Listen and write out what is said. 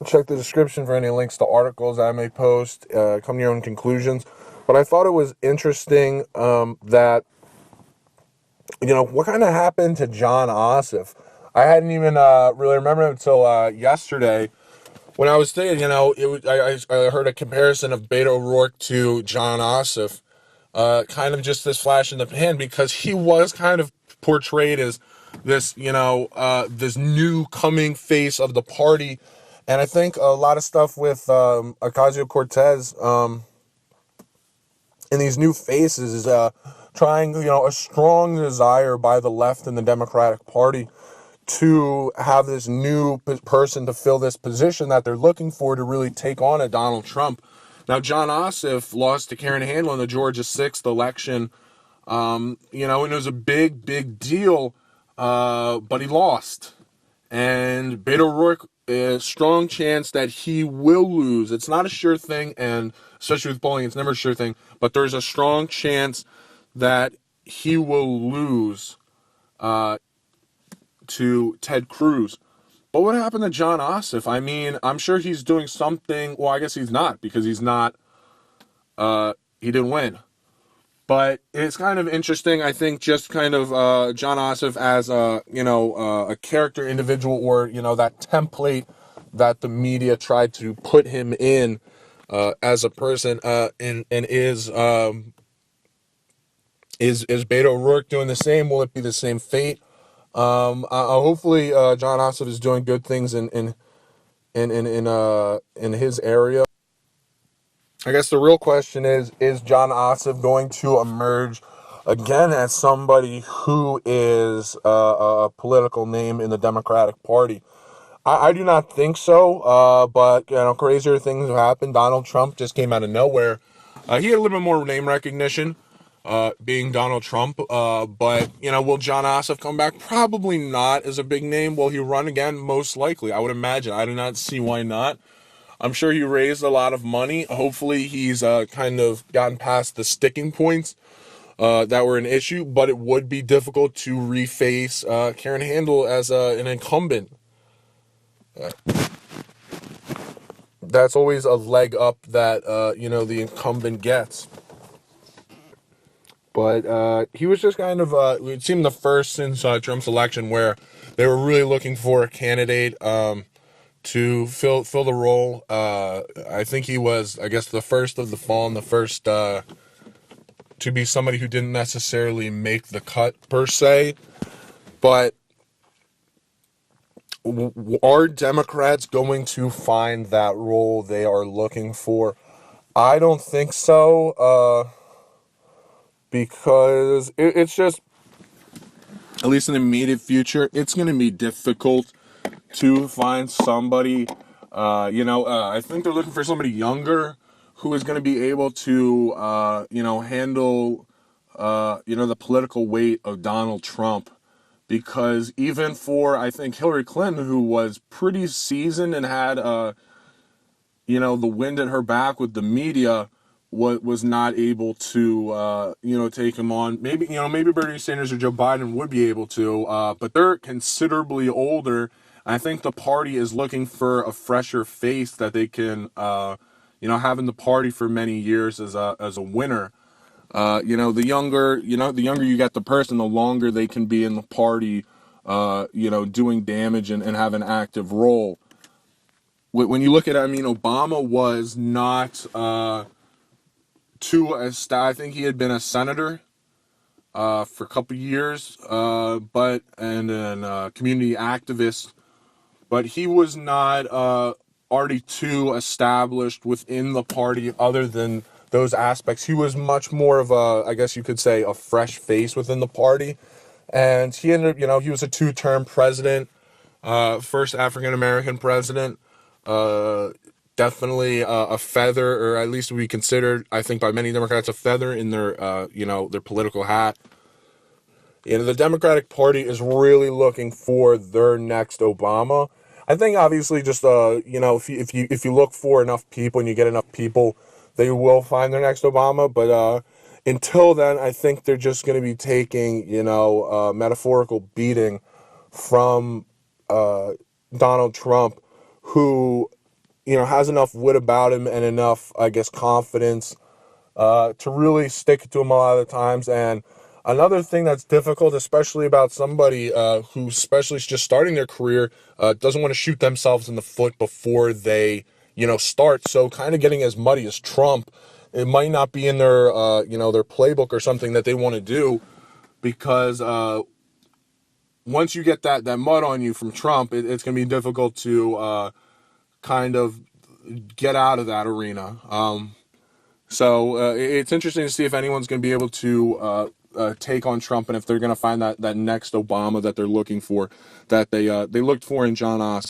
Check the description for any links to articles I may post. Come to your own conclusions. But I thought it was interesting that, what kind of happened to Jon Ossiff? I hadn't even really remembered until yesterday when I was thinking, I heard a comparison of Beto O'Rourke to Jon Ossoff, kind of just this flash in the pan, because he was kind of portrayed as this, this new coming face of the party. And I think a lot of stuff with Ocasio-Cortez and these new faces is trying, a strong desire by the left and the Democratic Party to have this new person to fill this position that they're looking for to really take on a Donald Trump. Now, John Ossiff lost to Karen Handel in the Georgia 6th election, and it was a big, big deal, but he lost. And Beto O'Rourke, a strong chance that he will lose. It's not a sure thing, and especially with polling, it's never a sure thing, but there's a strong chance that he will lose to Ted Cruz. But what happened to Jon Ossoff? I mean, I'm sure he's doing something. Well, I guess he's not, because he's not, he didn't win. But it's kind of interesting, I think, just kind of Jon Ossoff as a character individual, or, that template that the media tried to put him in as a person, and is Beto O'Rourke doing the same? Will it be the same fate? Hopefully, Jon Ossoff is doing good things in his area. I guess the real question is Jon Ossoff going to emerge again as somebody who is a political name in the Democratic Party? I do not think so, but, crazier things have happened. Donald Trump just came out of nowhere. He had a little bit more name recognition, being Donald Trump, but, will Jon Ossoff come back? Probably not as a big name. Will he run again? Most likely, I would imagine. I do not see why not. I'm sure he raised a lot of money. Hopefully he's kind of gotten past the sticking points that were an issue, but it would be difficult to reface Karen Handel as an incumbent. That's always a leg up that, the incumbent gets. But he was just kind of, it seemed the first since Trump's election where they were really looking for a candidate to fill the role. I think he was, I guess, the first of the fall and the first to be somebody who didn't necessarily make the cut per se. But are Democrats going to find that role they are looking for? I don't think so, because it's just, at least in the immediate future, it's going to be difficult to find somebody, I think they're looking for somebody younger who is going to be able to, handle, the political weight of Donald Trump. Because even for, I think, Hillary Clinton, who was pretty seasoned and had, the wind at her back with the media, was not able to, take him on. Maybe Bernie Sanders or Joe Biden would be able to, but they're considerably older. I think the party is looking for a fresher face that they can, have in the party for many years as a winner. The younger you get the person, the longer they can be in the party, doing damage and have an active role. When you look at it, Obama was not I think he had been a senator for a couple years, and a community activist, but he was not already too established within the party other than those aspects. He was much more of I guess you could say, a fresh face within the party. And he ended up, he was a 2-term president, first African-American president, definitely a feather, or at least we considered, I think by many Democrats, a feather in their, their political hat. The Democratic Party is really looking for their next Obama. I think obviously just, if you look for enough people and you get enough people, they will find their next Obama. But until then, I think they're just going to be taking, metaphorical beating from Donald Trump, who has enough wit about him and enough, I guess, confidence to really stick to him a lot of the times. And another thing that's difficult, especially about somebody who, especially is just starting their career, doesn't want to shoot themselves in the foot before they, start. So kind of getting as muddy as Trump, it might not be in their, their playbook or something that they want to do, because once you get that mud on you from Trump, it's going to be difficult to kind of get out of that arena. So it's interesting to see if anyone's going to be able to take on Trump, and if they're going to find that next Obama that they're looking for, that they looked for in Jon Ossoff.